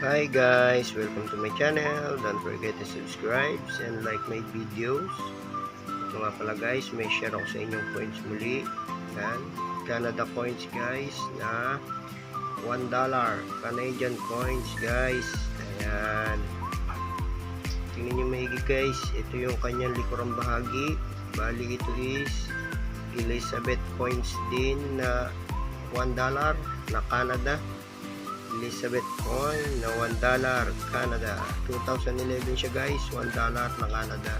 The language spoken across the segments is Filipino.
Hi guys, welcome to my channel. Don't forget to subscribe and like my videos. Ito nga pala guys, may share ako sa inyong coins muli. Yan, Canada coins guys na $1 Canadian coins guys. Ayan, tingnan nyo maigi guys, ito yung kanyang likurang bahagi. Bali ito is Elizabeth coins din na $1 na Canada. Elizabeth coin na $1 Canada. 2011 siya guys, $1 na Canada.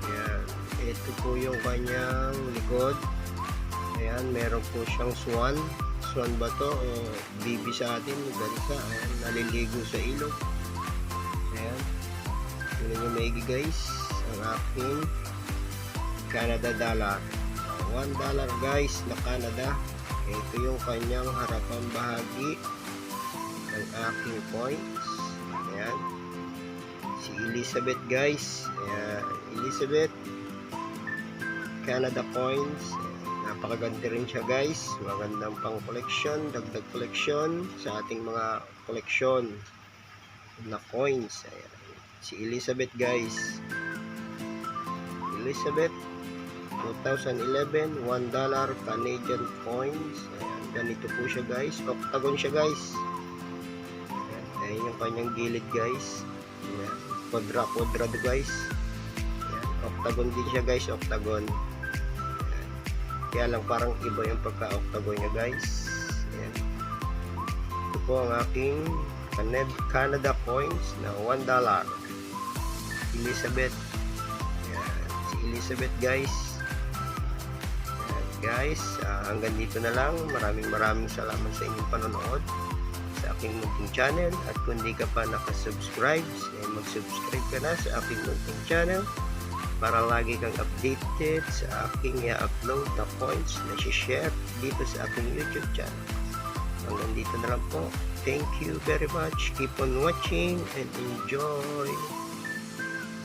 Ayan, ito po yung kanyang likod. Ayan, meron po siyang swan. Swan ba to? O bibi sa atin, ganito. Ayan, naliligo sa ilog. Ayan, tingnan nyo maigi guys ang aking Canada dollar. $1 guys na Canada. Ito yung kanyang harapang bahagi ang aking points. Ayan, si Elizabeth guys. Ayan, Elizabeth Canada coins. Napakaganda rin siya guys, magandang pang collection, dagdag collection sa ating mga collection na coins. Ayan, si Elizabeth guys. Elizabeth 2011 $1 Canadian coins. Ayan, ganito po siya guys, octagon siya guys. Ayan yung kanyang gilid guys. Ayan, quadrado guys. Ayan, octagon din siya guys, octagon. Ayan, kaya lang parang iba yung pagka-octagon niya guys. Ayan, ito po ang aking Canada coins na $1 Elizabeth. Ayan, si Elizabeth guys. Ayan, guys, hanggang dito na lang. Maraming salamat sa inyong panonood sa aking munting channel, at kung di ka pa nakasubscribe, mag-subscribe ka na sa aking munting channel para lagi kang updated sa aking i-upload na coins na share dito sa aking YouTube channel. Hanggang dito na lang po. Thank you very much. Keep on watching and enjoy.